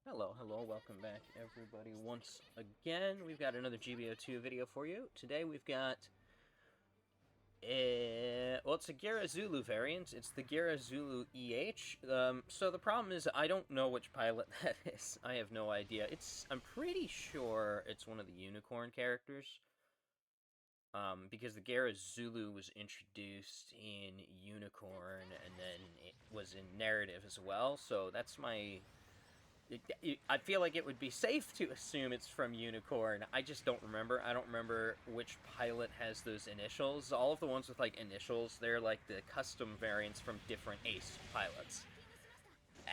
Hello, welcome back everybody once again. We've got another GBO2 video for you. Today we've got, well, it's a Geara Zulu variant. It's the Geara Zulu EH. So the problem is I don't know which pilot that is. I have no idea. I'm pretty sure it's one of the unicorn characters. Because the Geara Zulu was introduced in Unicorn, and then it was in Narrative as well, so that's my... I feel like it would be safe to assume it's from Unicorn. I just don't remember. I don't remember which pilot has those initials. All of the ones with, like, initials, they're, like, the custom variants from different Ace pilots.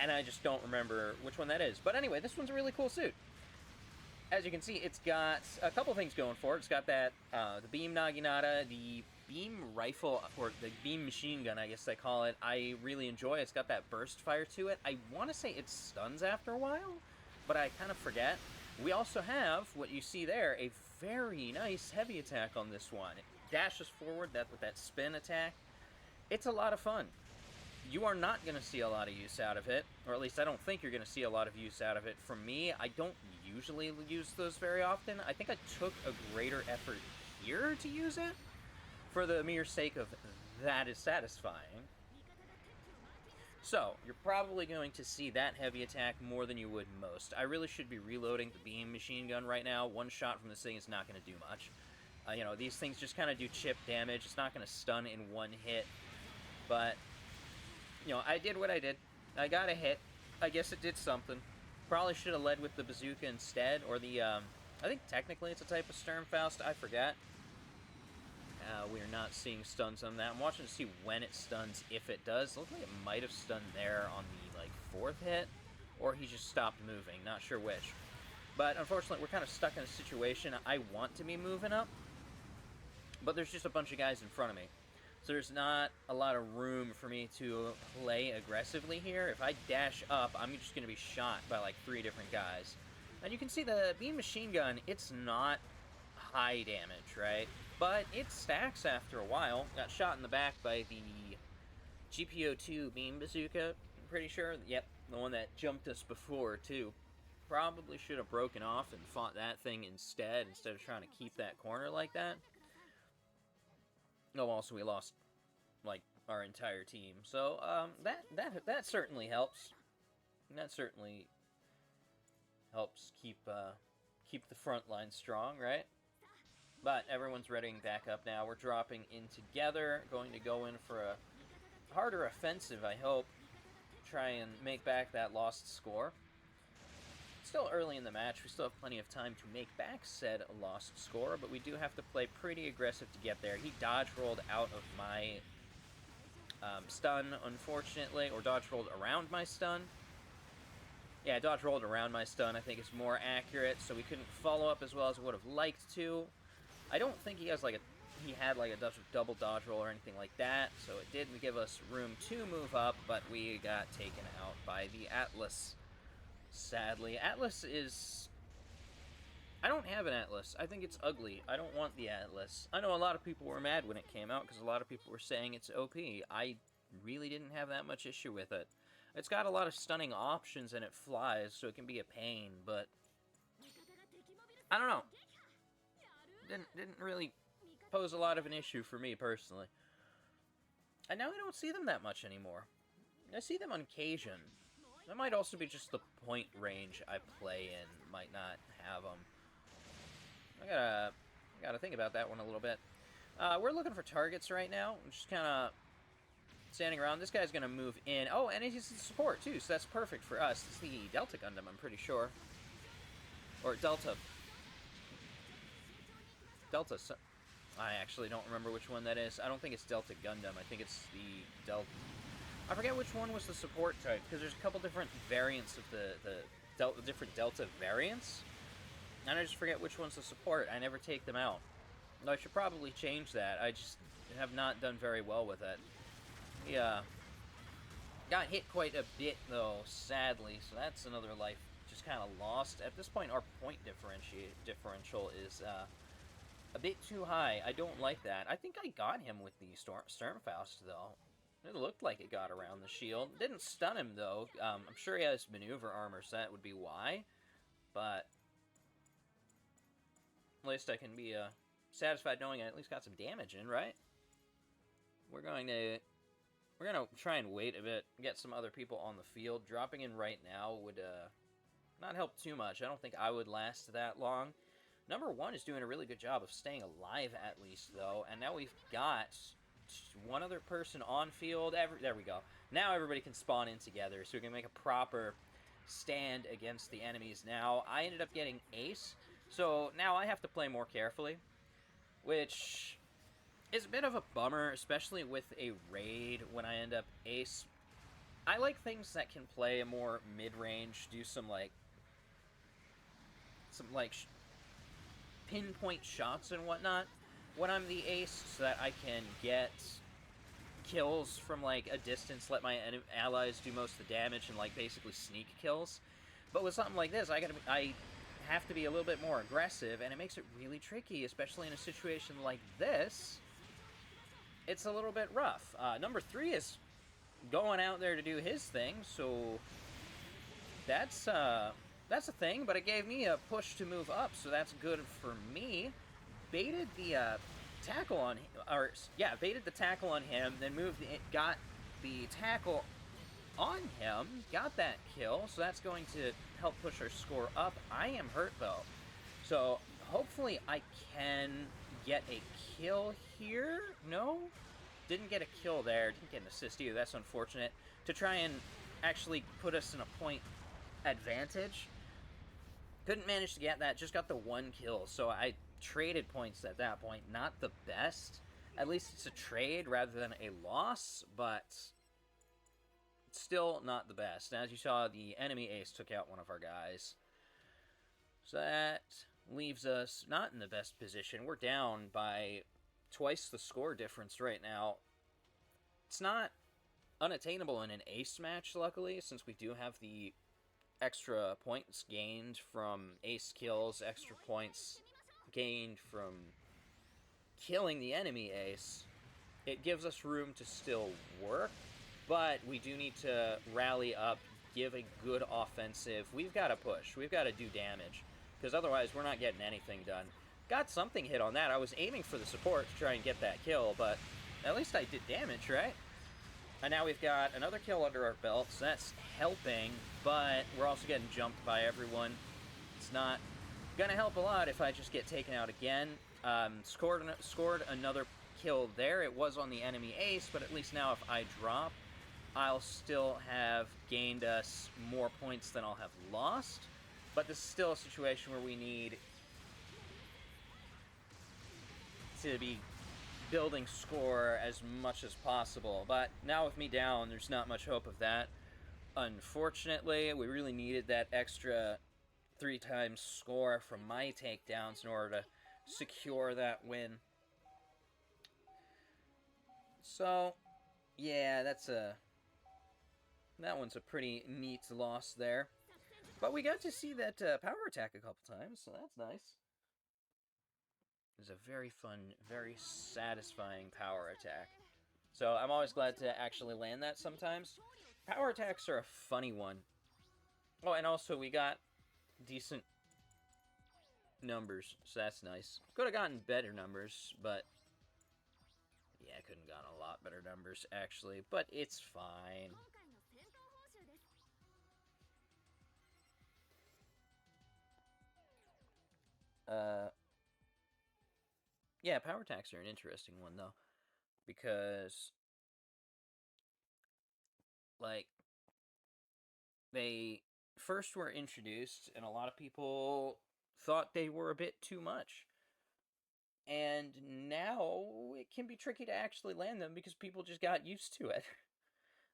And I just don't remember which one that is. But anyway, this one's a really cool suit. As you can see, it's got a couple things going for it. It's got that, the beam naginata, the beam rifle, or the beam machine gun, I guess they call it. I really enjoy. It's got that burst fire to it. I want to say it stuns after a while, but I kind of forget. We also have, what you see there, a very nice heavy attack on this one. It dashes forward with that spin attack. It's a lot of fun. You are not going to see a lot of use out of it, or at least I don't think you're going to see a lot of use out of it. From me, I don't usually use those very often. I think I took a greater effort here to use it, for the mere sake of that is satisfying. So, you're probably going to see that heavy attack more than you would most. I really should be reloading the beam machine gun right now. One shot from this thing is not going to do much. You know, these things just kind of do chip damage. It's not going to stun in one hit, but... you know, I did what I did. I got a hit. I guess it did something. Probably should have led with the bazooka instead, or the, I think technically it's a type of Sturmfaust, I forgot. We're not seeing stuns on that. I'm watching to see when it stuns, if it does. Looks like it might have stunned there on the, like, 4th hit, or he just stopped moving. Not sure which. But, unfortunately, we're kind of stuck in a situation. I want to be moving up, but there's just a bunch of guys in front of me. So there's not a lot of room for me to play aggressively here. If I dash up, I'm just going to be shot by like 3 different guys. And you can see the beam machine gun, it's not high damage, right? But it stacks after a while. Got shot in the back by the GPO2 beam bazooka, I'm pretty sure. Yep, the one that jumped us before, too. Probably should have broken off and fought that thing instead of trying to keep that corner like that. Oh, also we lost, like, our entire team. So, that certainly helps. That certainly helps keep the front line strong, right? But everyone's readying back up now. We're dropping in together, going to go in for a harder offensive, I hope. Try and make back that lost score. Still early in the match. We still have plenty of time to make back said lost score, but we do have to play pretty aggressive to get there. He dodge rolled out of my stun, unfortunately, or dodge rolled around my stun. Yeah, dodge rolled around my stun, I think is more accurate, so we couldn't follow up as well as I would have liked to. I don't think he had like a double dodge roll or anything like that, so it didn't give us room to move up, but we got taken out by the Atlas. Sadly. Atlas is... I don't have an Atlas. I think it's ugly. I don't want the Atlas. I know a lot of people were mad when it came out, because a lot of people were saying it's OP. I really didn't have that much issue with it. It's got a lot of stunning options, and it flies, so it can be a pain, but... I don't know. Didn't really pose a lot of an issue for me, personally. And now I don't see them that much anymore. I see them on occasion. That might also be just the point range I play in. Might not have them. I gotta think about that one a little bit. We're looking for targets right now. I'm just kind of standing around. This guy's gonna move in. Oh, and he's support too, so that's perfect for us. It's the Delta Gundam, I'm pretty sure. Or Delta. I actually don't remember which one that is. I don't think it's Delta Gundam. I think it's the Delta... I forget which one was the support type, because there's a couple different variants of the different Delta variants, and I just forget which one's the support. I never take them out. I should probably change that. I just have not done very well with it. Yeah. Got hit quite a bit, though, sadly, so that's another life just kind of lost. At this point, our point differential is a bit too high. I don't like that. I think I got him with the Sturmfaust, though. It looked like it got around the shield. Didn't stun him, though. I'm sure he has maneuver armor, so that would be why. But at least I can be satisfied knowing I at least got some damage in, right? We're gonna try and wait a bit, get some other people on the field. Dropping in right now would not help too much. I don't think I would last that long. Number 1 is doing a really good job of staying alive, at least, though. And now we've got one other person on field. There we go. Now everybody can spawn in together, so we can make a proper stand against the enemies. Now, I ended up getting ace, so now I have to play more carefully, which is a bit of a bummer, especially with a raid when I end up ace. I like things that can play a more mid-range, do some pinpoint shots and whatnot when I'm the ace, so that I can get kills from like a distance, let my allies do most of the damage, and like basically sneak kills. But with something like this, I have to be a little bit more aggressive, and it makes it really tricky, especially in a situation like this. It's a little bit rough. Number 3 is going out there to do his thing, so that's a thing, but it gave me a push to move up, so that's good for me. Baited the tackle on him, baited the tackle on him, then got the tackle on him, got that kill, so that's going to help push our score up. I am hurt, though, so hopefully I can get a kill here. No? Didn't get a kill there, didn't get an assist either, that's unfortunate. To try and actually put us in a point advantage. Couldn't manage to get that, just got the 1 kill, so I traded points at that point. Not the best. At least it's a trade rather than a loss, but still not the best. As you saw, the enemy ace took out one of our guys. So that leaves us not in the best position. We're down by twice the score difference right now. It's not unattainable in an ace match, luckily, since we do have the extra points gained from ace kills, extra points gained from killing the enemy ace. It gives us room to still work, but we do need to rally up, give a good offensive. We've got to push. We've got to do damage, because otherwise we're not getting anything done. Got something hit on that. I was aiming for the support to try and get that kill, but at least I did damage, right? And now we've got another kill under our belt, so that's helping, but we're also getting jumped by everyone. It's not gonna help a lot if I just get taken out again. Scored another kill there. It was on the enemy ace, but at least now if I drop, I'll still have gained us more points than I'll have lost. But this is still a situation where we need to be building score as much as possible. But now with me down, there's not much hope of that. Unfortunately, we really needed that extra 3 times score from my takedowns in order to secure that win. So, yeah, that one's a pretty neat loss there. But we got to see that power attack a couple times, so that's nice. It's a very fun, very satisfying power attack. So I'm always glad to actually land that sometimes. Power attacks are a funny one. Oh, and also we got decent numbers, so that's nice. Could have gotten better numbers, but yeah, I couldn't have gotten a lot better numbers, actually, but it's fine. Yeah, power attacks are an interesting one, though, because, like, they first were introduced, and a lot of people thought they were a bit too much. And now it can be tricky to actually land them because people just got used to it.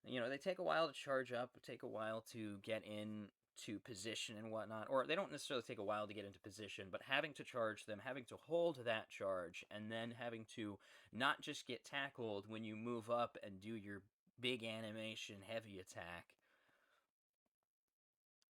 You know, they take a while to charge up, take a while to get into position and whatnot. Or they don't necessarily take a while to get into position, but having to charge them, having to hold that charge, and then having to not just get tackled when you move up and do your big animation heavy attack.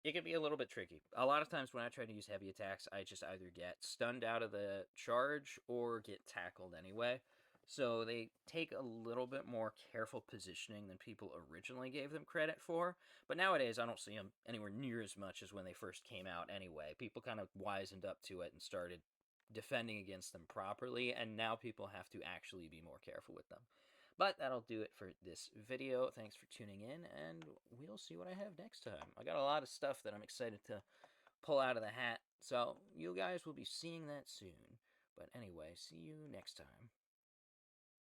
It can be a little bit tricky. A lot of times when I try to use heavy attacks, I just either get stunned out of the charge or get tackled anyway. So they take a little bit more careful positioning than people originally gave them credit for. But nowadays, I don't see them anywhere near as much as when they first came out anyway. People kind of wisened up to it and started defending against them properly, and now people have to actually be more careful with them. But that'll do it for this video. Thanks for tuning in, and we'll see what I have next time. I got a lot of stuff that I'm excited to pull out of the hat, so you guys will be seeing that soon. But anyway, see you next time.